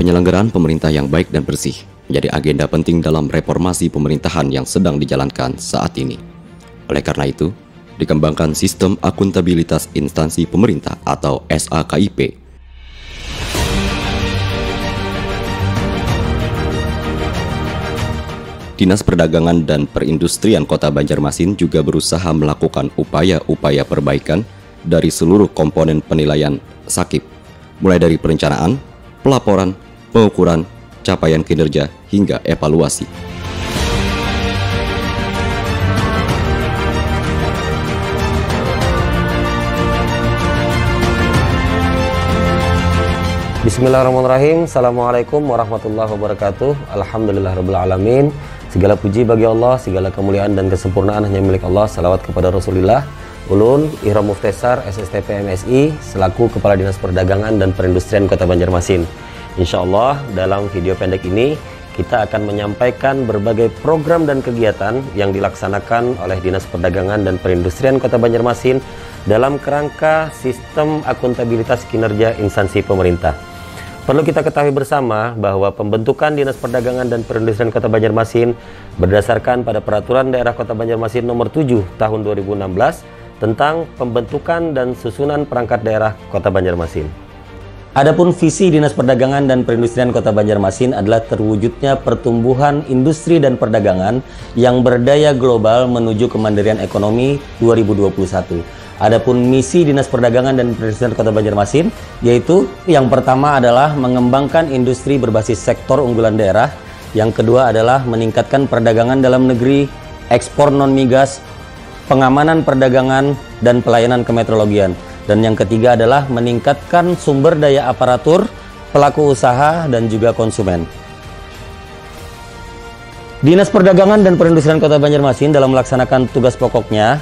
Penyelenggaraan pemerintah yang baik dan bersih menjadi agenda penting dalam reformasi pemerintahan yang sedang dijalankan saat ini. Oleh karena itu, dikembangkan sistem akuntabilitas instansi pemerintah atau SAKIP. Dinas Perdagangan dan Perindustrian Kota Banjarmasin juga berusaha melakukan upaya-upaya perbaikan dari seluruh komponen penilaian SAKIP, mulai dari perencanaan, pelaporan, pengukuran, capaian kinerja, hingga evaluasi. Bismillahirrahmanirrahim. Assalamualaikum warahmatullahi wabarakatuh. Alhamdulillahirrabbilalamin. Segala puji bagi Allah, segala kemuliaan dan kesempurnaan hanya milik Allah. Salawat kepada Rasulullah. Ulun Ihram Muftesar SSTP MSI selaku Kepala Dinas Perdagangan dan Perindustrian Kota Banjarmasin. Insya Allah dalam video pendek ini kita akan menyampaikan berbagai program dan kegiatan yang dilaksanakan oleh Dinas Perdagangan dan Perindustrian Kota Banjarmasin dalam kerangka sistem akuntabilitas kinerja instansi pemerintah. Perlu kita ketahui bersama bahwa pembentukan Dinas Perdagangan dan Perindustrian Kota Banjarmasin berdasarkan pada Peraturan Daerah Kota Banjarmasin Nomor 7 Tahun 2016 tentang pembentukan dan susunan perangkat daerah Kota Banjarmasin. Adapun visi Dinas Perdagangan dan Perindustrian Kota Banjarmasin adalah terwujudnya pertumbuhan industri dan perdagangan yang berdaya global menuju kemandirian ekonomi 2021. Adapun misi Dinas Perdagangan dan Perindustrian Kota Banjarmasin yaitu yang pertama adalah mengembangkan industri berbasis sektor unggulan daerah, yang kedua adalah meningkatkan perdagangan dalam negeri, ekspor non-migas, pengamanan perdagangan dan pelayanan kemeteorologian. Dan yang ketiga adalah meningkatkan sumber daya aparatur, pelaku usaha, dan juga konsumen. Dinas Perdagangan dan Perindustrian Kota Banjarmasin dalam melaksanakan tugas pokoknya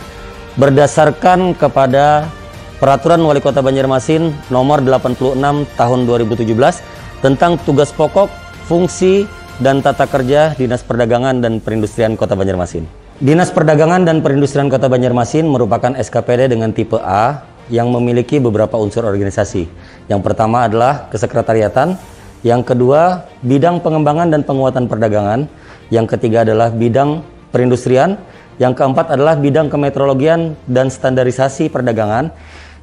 berdasarkan kepada Peraturan Wali Kota Banjarmasin Nomor 86 Tahun 2017 tentang tugas pokok, fungsi, dan tata kerja Dinas Perdagangan dan Perindustrian Kota Banjarmasin. Dinas Perdagangan dan Perindustrian Kota Banjarmasin merupakan SKPD dengan tipe A yang memiliki beberapa unsur organisasi. Yang pertama adalah kesekretariatan, yang kedua bidang pengembangan dan penguatan perdagangan, yang ketiga adalah bidang perindustrian, yang keempat adalah bidang kemeteorologian dan standarisasi perdagangan,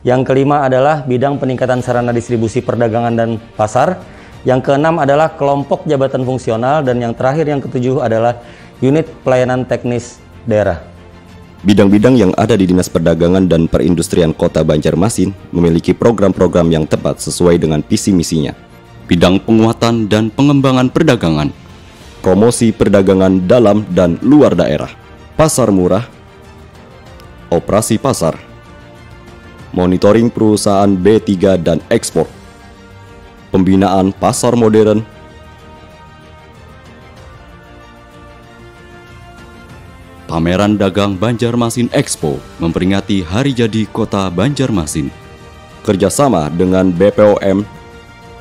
yang kelima adalah bidang peningkatan sarana distribusi perdagangan dan pasar, yang keenam adalah kelompok jabatan fungsional, dan yang terakhir yang ketujuh adalah unit pelayanan teknis daerah. Bidang-bidang yang ada di Dinas Perdagangan dan Perindustrian Kota Banjarmasin memiliki program-program yang tepat sesuai dengan visi misinya. Bidang penguatan dan pengembangan perdagangan, promosi perdagangan dalam dan luar daerah, pasar murah, operasi pasar, monitoring perusahaan B3 dan ekspor, pembinaan pasar modern, Pameran Dagang Banjarmasin Expo memperingati Hari Jadi Kota Banjarmasin. Kerjasama dengan BPOM,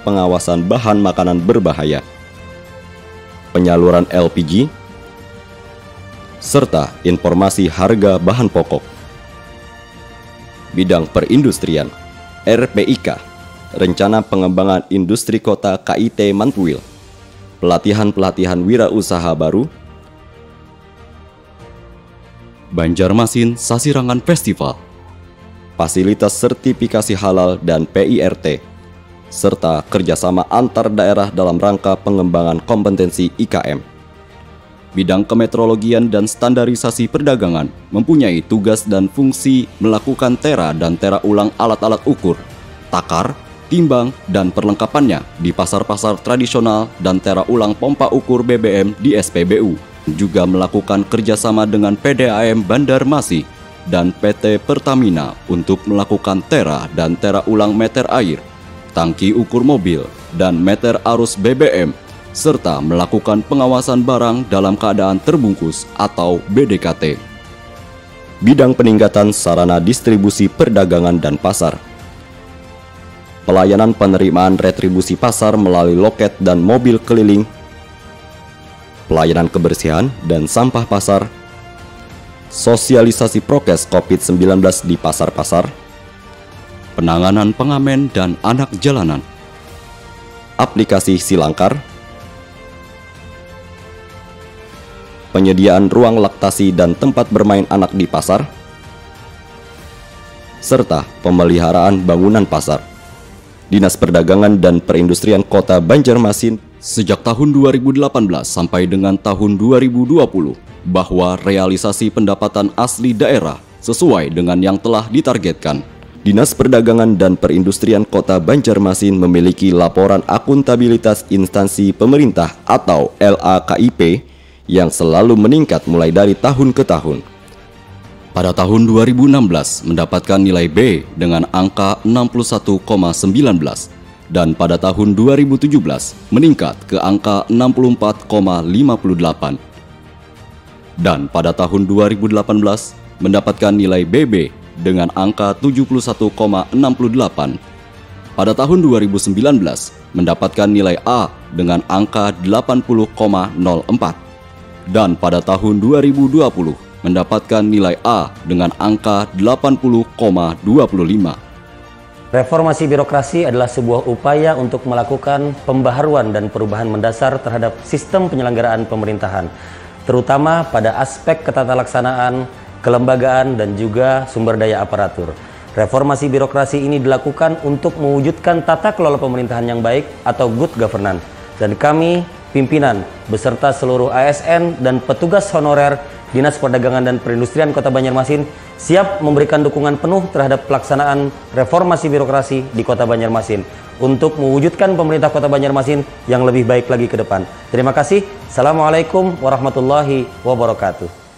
pengawasan bahan makanan berbahaya, penyaluran LPG, serta informasi harga bahan pokok. Bidang perindustrian, RPIK, Rencana Pengembangan Industri Kota KIT Mantuil, pelatihan-pelatihan wirausaha baru, Banjarmasin Sasirangan Festival, fasilitas sertifikasi halal dan PIRT, serta kerjasama antar daerah dalam rangka pengembangan kompetensi IKM. Bidang kemeteorologian dan standarisasi perdagangan mempunyai tugas dan fungsi melakukan tera dan tera ulang alat-alat ukur, takar, timbang, dan perlengkapannya di pasar-pasar tradisional dan tera ulang pompa ukur BBM di SPBU. Juga melakukan kerjasama dengan PDAM Banjarmasin dan PT Pertamina untuk melakukan tera dan tera ulang meter air, tangki ukur mobil, dan meter arus BBM, serta melakukan pengawasan barang dalam keadaan terbungkus atau BDKT. Bidang peningkatan sarana distribusi perdagangan dan pasar, pelayanan penerimaan retribusi pasar melalui loket dan mobil keliling, pelayanan kebersihan dan sampah pasar, sosialisasi prokes COVID-19 di pasar-pasar, penanganan pengamen dan anak jalanan. aplikasi Silangkar, penyediaan ruang laktasi dan tempat bermain anak di pasar, serta pemeliharaan bangunan pasar. Dinas Perdagangan dan Perindustrian Kota Banjarmasin sejak tahun 2018 sampai dengan tahun 2020 bahwa realisasi pendapatan asli daerah sesuai dengan yang telah ditargetkan. Dinas Perdagangan dan Perindustrian Kota Banjarmasin memiliki laporan akuntabilitas instansi pemerintah atau LAKIP yang selalu meningkat mulai dari tahun ke tahun. Pada tahun 2016 mendapatkan nilai B dengan angka 61,19 dan pada tahun 2017 meningkat ke angka 64,58. Dan pada tahun 2018 mendapatkan nilai BB dengan angka 71,68. Pada tahun 2019 mendapatkan nilai A dengan angka 80,04. Dan pada tahun 2020 mendapatkan nilai A dengan angka 80,25. Reformasi birokrasi adalah sebuah upaya untuk melakukan pembaharuan dan perubahan mendasar terhadap sistem penyelenggaraan pemerintahan, terutama pada aspek ketatalaksanaan, kelembagaan, dan juga sumber daya aparatur. Reformasi birokrasi ini dilakukan untuk mewujudkan tata kelola pemerintahan yang baik atau good governance. Dan kami, pimpinan, beserta seluruh ASN dan petugas honorer Dinas Perdagangan dan Perindustrian Kota Banjarmasin siap memberikan dukungan penuh terhadap pelaksanaan reformasi birokrasi di Kota Banjarmasin untuk mewujudkan pemerintah Kota Banjarmasin yang lebih baik lagi ke depan. Terima kasih. Assalamualaikum warahmatullahi wabarakatuh.